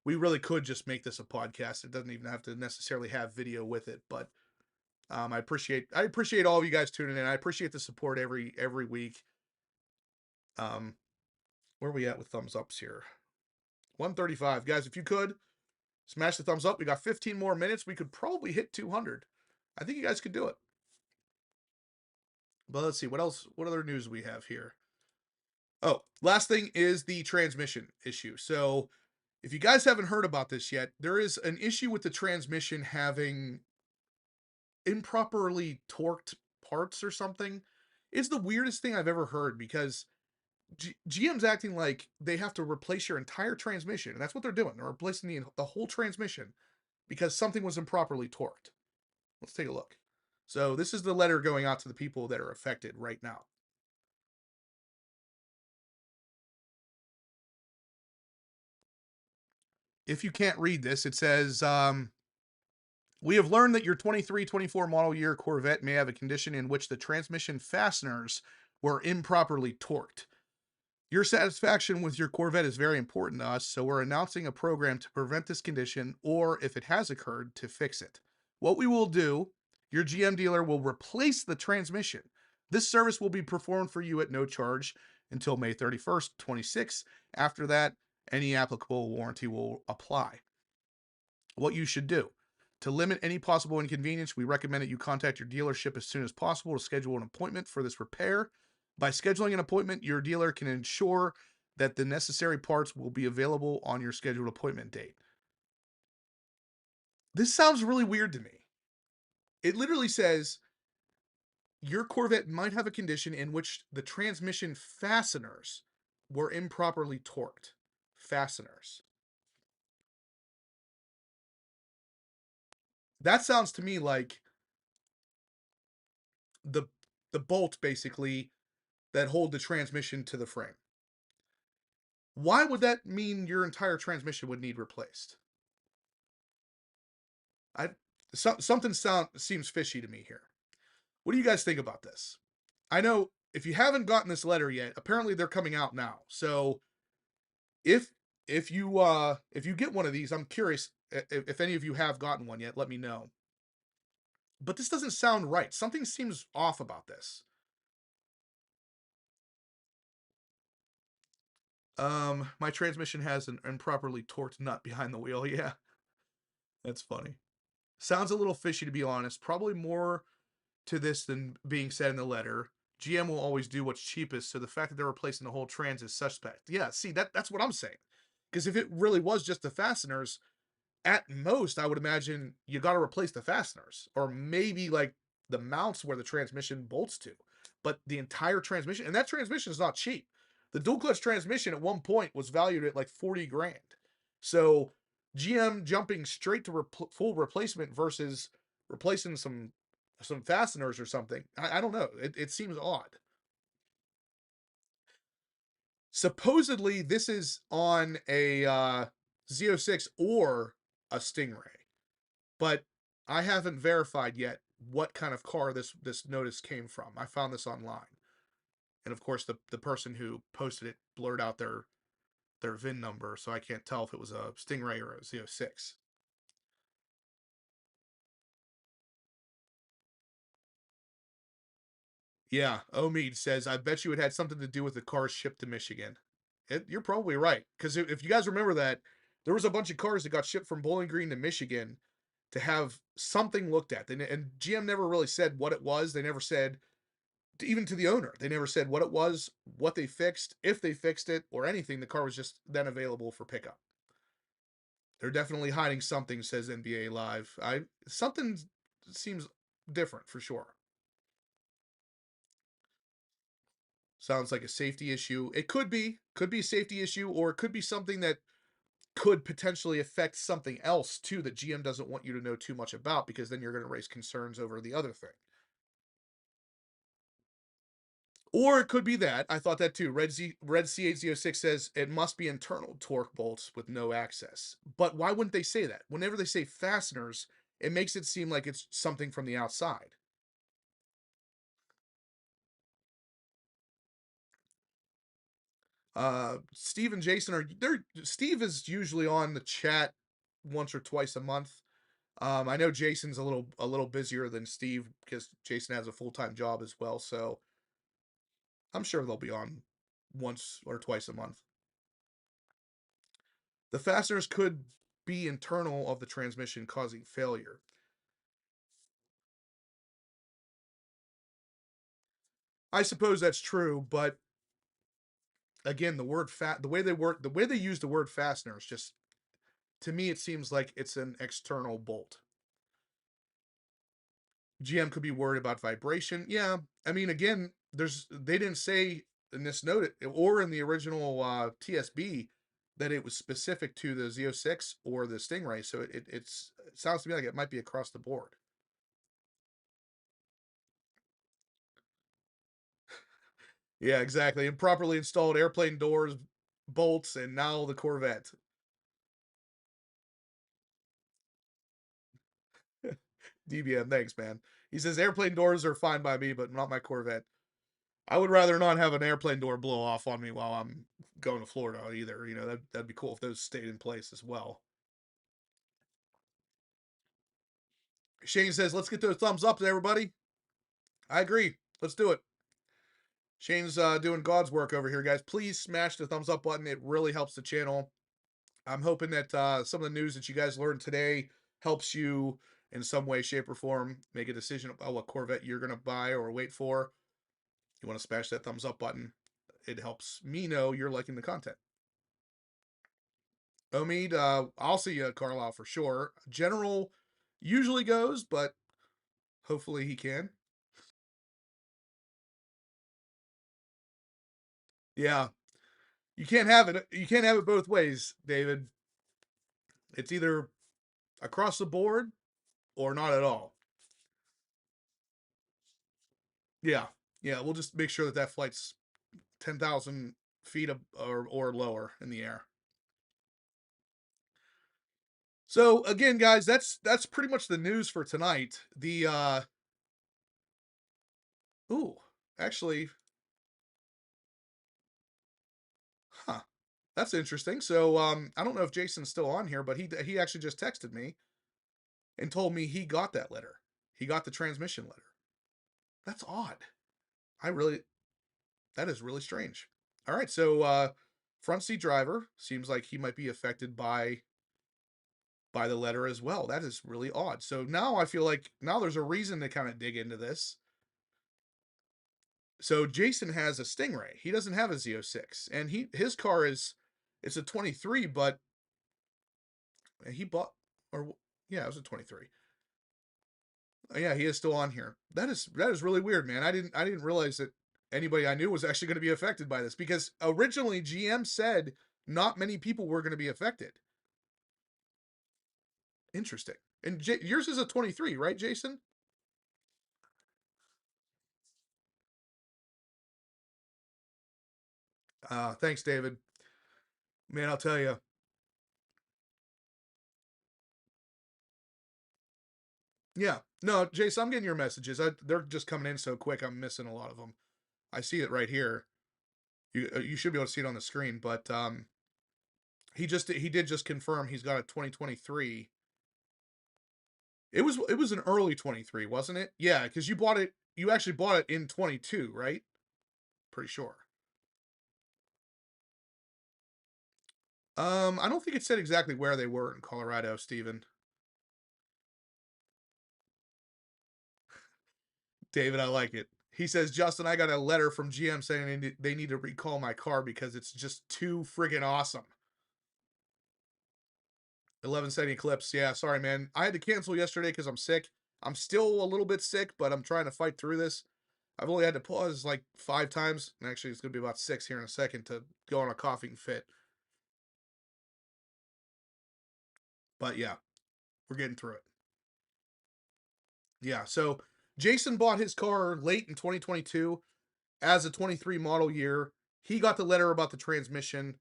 We really could just make this a podcast. It doesn't even have to necessarily have video with it, but I appreciate all of you guys tuning in. I appreciate the support every week. Um, where are we at with thumbs ups here? 135. Guys, if you could smash the thumbs up. We got 15 more minutes. We could probably hit 200. I think you guys could do it. But let's see what else. What other news we have here? Oh, last thing is the transmission issue. So, if you guys haven't heard about this yet, there is an issue with the transmission having improperly torqued parts or something. It's the weirdest thing I've ever heard, because GM's acting like they have to replace your entire transmission, and that's what they're doing. They're replacing the whole transmission because something was improperly torqued. Let's take a look. So this is the letter going out to the people that are affected right now. If you can't read this, it says, we have learned that your 23-24 model year Corvette may have a condition in which the transmission fasteners were improperly torqued. Your satisfaction with your Corvette is very important to us, so we're announcing a program to prevent this condition, or if it has occurred, to fix it. What we will do, your GM dealer will replace the transmission. This service will be performed for you at no charge until May 31st, 26. After that, any applicable warranty will apply. What you should do. To limit any possible inconvenience, we recommend that you contact your dealership as soon as possible to schedule an appointment for this repair. By scheduling an appointment, your dealer can ensure that the necessary parts will be available on your scheduled appointment date. This sounds really weird to me. It literally says your Corvette might have a condition in which the transmission fasteners were improperly torqued. Fasteners. That sounds to me like the the bolt basically that hold the transmission to the frame. Why would that mean your entire transmission would need replaced? I something seems fishy to me here. What do you guys think about this? I know if you haven't gotten this letter yet, apparently they're coming out now. So if if you get one of these, I'm curious if any of you have gotten one yet, let me know. But this doesn't sound right. Something seems off about this. My transmission has an improperly torqued nut behind the wheel. Yeah, that's funny. Sounds a little fishy, to be honest. Probably more to this than being said in the letter. GM will always do what's cheapest, so the fact that they're replacing the whole trans is suspect. Yeah, see, that's what I'm saying. Because if it really was just the fasteners, at most, I would imagine you got to replace the fasteners, or maybe like the mounts where the transmission bolts to. But the entire transmission, and that transmission is not cheap. The dual clutch transmission at one point was valued at like 40 grand. So GM jumping straight to full replacement versus replacing some fasteners or something. I don't know. It seems odd. Supposedly, this is on a Z06 or a Stingray, but I haven't verified yet what kind of car this notice came from. I found this online, and of course, the person who posted it blurred out their VIN number, so I can't tell if it was a Stingray or a Z06. Yeah, Omid says, I bet you it had something to do with the cars shipped to Michigan. You're probably right. Because if you guys remember that, there was a bunch of cars that got shipped from Bowling Green to Michigan to have something looked at. And GM never really said what it was. They never said, even to the owner, they never said what it was, what they fixed, if they fixed it, or anything. The car was just then available for pickup. They're definitely hiding something, says NBA Live. Something seems different for sure. Sounds like a safety issue. It could be a safety issue, or it could be something that could potentially affect something else too that GM doesn't want you to know too much about because then you're going to raise concerns over the other thing. Or it could be that. I thought that too. Red C8 says it must be internal torque bolts with no access. But why wouldn't they say that? Whenever they say fasteners, it makes it seem like it's something from the outside. Steve and Jason are there. Steve is usually on the chat once or twice a month. I know Jason's a little busier than Steve because Jason has a full-time job as well, so I'm sure they'll be on once or twice a month. The fasteners could be internal of the transmission causing failure. I suppose that's true, but again, the way they use the word fasteners just to me it seems like it's an external bolt. GM could be worried about vibration. Yeah, I mean, again, they didn't say in this note or in the original TSB that it was specific to the Z06 or the Stingray. So it sounds to me like it might be across the board. Yeah, exactly. Improperly installed airplane doors, bolts, and now the Corvette. DBM, thanks, man. He says airplane doors are fine by me, but not my Corvette. I would rather not have an airplane door blow off on me while I'm going to Florida either. That'd be cool if those stayed in place as well. Shane says, let's get those thumbs up, everybody. I agree. Let's do it. Shane's doing God's work over here, guys. Please smash the thumbs up button. It really helps the channel. I'm hoping that some of the news that you guys learned today helps you in some way, shape, or form make a decision about what Corvette you're going to buy or wait for. You want to smash that thumbs up button. It helps me know you're liking the content. Omid, I'll see you at Carlisle for sure. General usually goes, but hopefully he can. Yeah, you can't have it. You can't have it both ways, David. It's either across the board or not at all. Yeah, yeah. We'll just make sure that that flight's 10,000 feet or lower in the air. So again, guys, that's pretty much the news for tonight. Ooh, actually, huh. That's interesting. So I don't know if Jason's still on here, but he actually just texted me and told me he got that letter. He got the transmission letter. That's odd. I really that is really strange. All right, so front seat driver seems like he might be affected by the letter as well. That is really odd. So now I feel like now there's a reason to kind of dig into this. So Jason has a Stingray. He doesn't have a Z06, and his car is it's a 23, but he bought or yeah, it was a 23. Yeah, he is still on here. That is really weird, man. I didn't realize that anybody I knew was actually going to be affected by this because originally GM said not many people were going to be affected. Interesting. And yours is a 23, right, Jason? Thanks, David. Man, I'll tell you. Yeah. No, Jason, I'm getting your messages. They're just coming in so quick. I'm missing a lot of them. I see it right here. You should be able to see it on the screen, but he did just confirm he's got a 2023. It was an early 23, wasn't it? Yeah, because you bought it you actually bought it in 22, right? Pretty sure. I don't think it said exactly where they were in Colorado, Steven. David, I like it. He says, Justin, I got a letter from GM saying they need to recall my car because it's just too friggin' awesome. 1170 Eclipse. Yeah, sorry, man. I had to cancel yesterday because I'm sick. I'm still a little bit sick, but I'm trying to fight through this. I've only had to pause like 5 times. And actually, it's going to be about 6 here in a second to go on a coughing fit. But yeah, we're getting through it. Yeah, so Jason bought his car late in 2022 as a 23 model year. He got the letter about the transmission.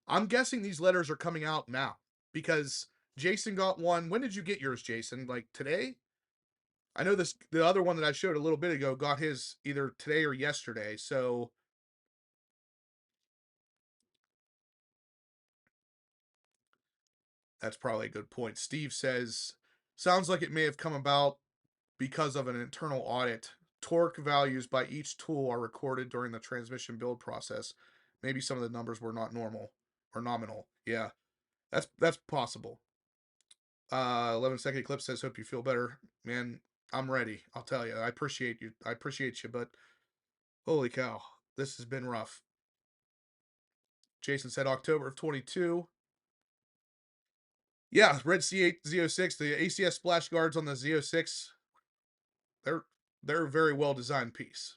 I'm guessing these letters are coming out now because Jason got one. When did you get yours, Jason? Like today? I know the other one that I showed a little bit ago got his either today or yesterday. So that's probably a good point. Steve says, sounds like it may have come about because of an internal audit. Torque values by each tool are recorded during the transmission build process. Maybe some of the numbers were not normal or nominal. Yeah, that's possible. 11-second clip says, hope you feel better. Man, I'm ready. I'll tell you. I appreciate you. I appreciate you, but holy cow, this has been rough. Jason said October of 22. Yeah, red C8 Z06, the ACS splash guards on the Z06, they're they're a very well designed piece.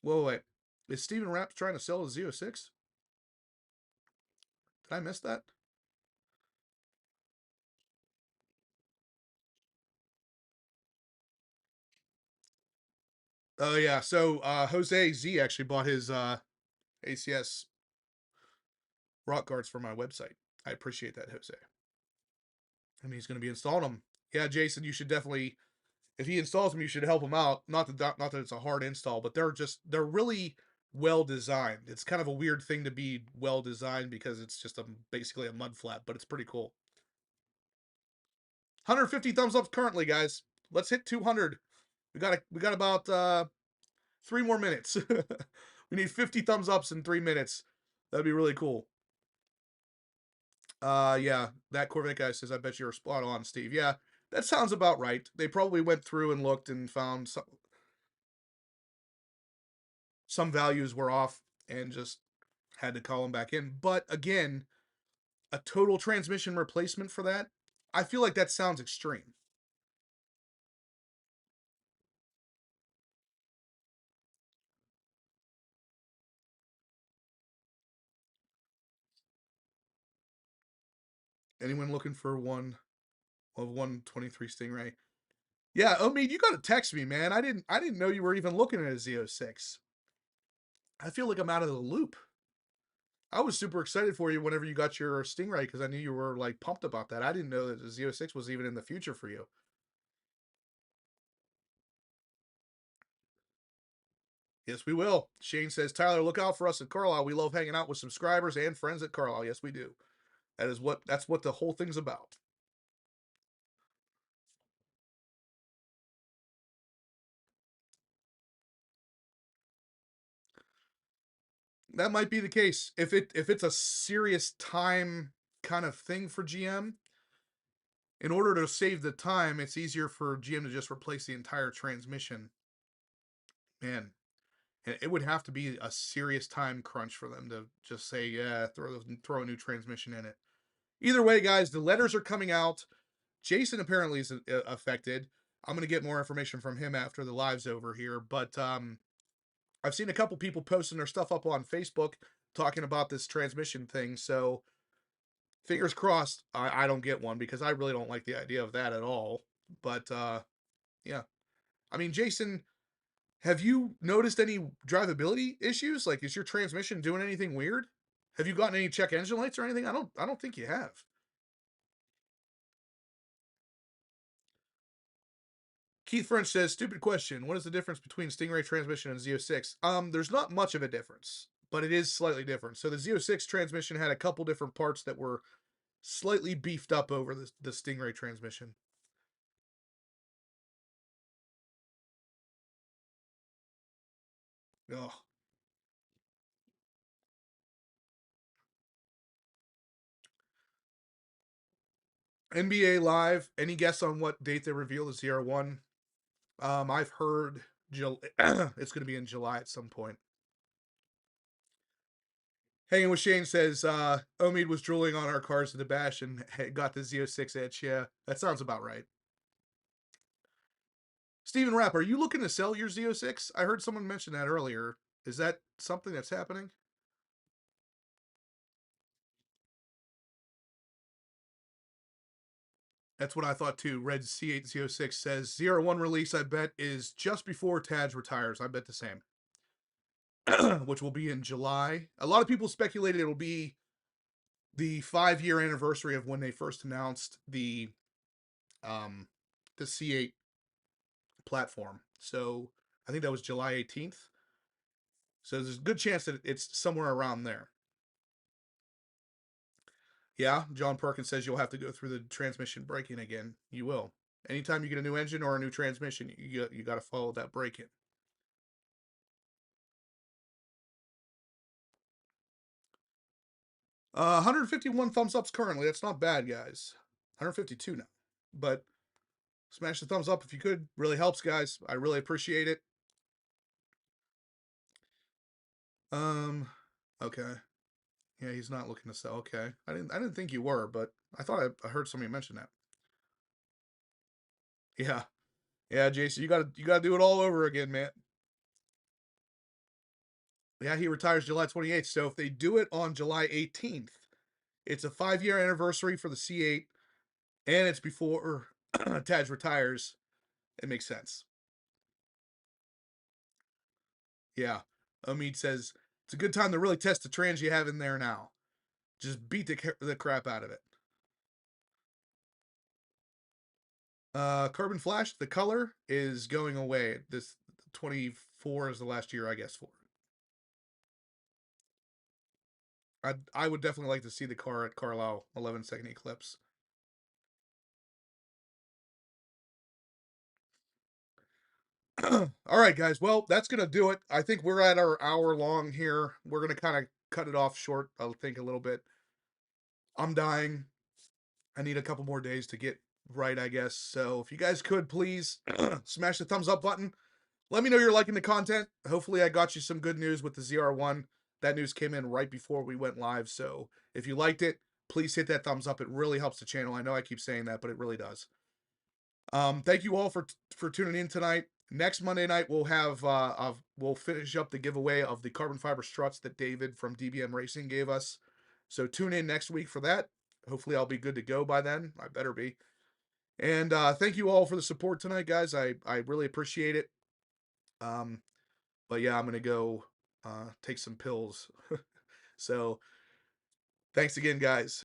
Whoa, wait. Is Steven Rapp trying to sell a Z06? Did I miss that? Oh yeah. So Jose Z actually bought his ACS rock guards for my website. I appreciate that, Jose. I mean, he's going to be installing them. Yeah, Jason, you should definitely, if he installs them, you should help him out. Not that it's a hard install, but they're really well designed. It's kind of a weird thing to be well designed because it's just basically a mud flap, but it's pretty cool. 150 thumbs up currently, guys. Let's hit 200. We got about 3 more minutes. We need 50 thumbs ups in 3 minutes. That'd be really cool. Yeah, that Corvette guy says, I bet you're spot on, Steve. Yeah, that sounds about right. They probably went through and looked and found some values were off and just had to call them back in. But again, a total transmission replacement for that, I feel like that sounds extreme. Anyone looking for one of 123 Stingray? Yeah, I mean, you got to text me, man. I didn't know you were even looking at a Z06. I feel like I'm out of the loop. I was super excited for you whenever you got your Stingray because I knew you were like pumped about that. I didn't know that the Z06 was even in the future for you. Yes, we will. Shane says, Tyler, look out for us at Carlisle. We love hanging out with subscribers and friends at Carlisle. Yes, we do. That's what the whole thing's about. That might be the case. If it's a serious time kind of thing for GM, in order to save the time, it's easier for GM to just replace the entire transmission. Man, it would have to be a serious time crunch for them to just say, yeah, throw a new transmission in it. Either way, guys, the letters are coming out. Jason apparently is affected. I'm going to get more information from him after the live's over here. But I've seen a couple people posting their stuff up on Facebook talking about this transmission thing. So fingers crossed I don't get one because I really don't like the idea of that at all. But yeah. I mean, Jason, have you noticed any drivability issues? Like, is your transmission doing anything weird? Have you gotten any check engine lights or anything? I don't think you have. Keith French says, stupid question. What is the difference between Stingray transmission and Z06? There's not much of a difference. but it is slightly different. So the Z06 transmission had a couple different parts that were slightly beefed up over the Stingray transmission. Oh. NBA Live, any guess on what date they reveal the ZR1? I've heard it's going to be in July at some point. Hanging with Shane says, Omid was drooling on our cars in the bash and got the Z06 edge. Yeah, that sounds about right. Steven Rapp, are you looking to sell your Z06? I heard someone mention that earlier. Is that something that's happening? That's what I thought too. Red C8 Z06 says ZR1 release, I bet, is just before Taj retires. I bet the same. Which will be in July. A lot of people speculated it'll be the 5-year anniversary of when they first announced um the C8 platform. So I think that was July 18th. So there's a good chance that it's somewhere around there. Yeah, John Perkins says you'll have to go through the transmission braking again. You will. Anytime you get a new engine or a new transmission, you got to follow that braking. – 151 thumbs ups currently. That's not bad, guys. 152 now. But smash the thumbs up if you could. Really helps, guys. I really appreciate it. Okay. Yeah, he's not looking to sell. Okay. I didn't think you were, but I thought I heard somebody mention that. Yeah. Yeah, Jason, you gotta do it all over again, man. Yeah, he retires July 28th. So if they do it on July 18th, it's a 5-year anniversary for the C8, and it's before Taj retires. It makes sense. Yeah. Omid says it's a good time to really test the trans you have in there now. Just beat the crap out of it. Carbon Flash, the color is going away. This 24 is the last year, I guess, for it. I would definitely like to see the car at Carlisle 11-second Eclipse. All right, guys. Well, that's going to do it. I think we're at our hour long here. We're going to kind of cut it off short, I think, a little bit. I'm dying. I need a couple more days to get right, I guess. So if you guys could please smash the thumbs up button. Let me know you're liking the content. Hopefully I got you some good news with the ZR1. That news came in right before we went live. So if you liked it, please hit that thumbs up. It really helps the channel. I know I keep saying that, but it really does. Thank you all for tuning in tonight. Next Monday night we'll finish up the giveaway of the carbon fiber struts that David from DBM Racing gave us. So tune in next week for that. Hopefully I'll be good to go by then. I better be. And thank you all for the support tonight, guys. I really appreciate it. But yeah, I'm gonna go take some pills. So thanks again, guys.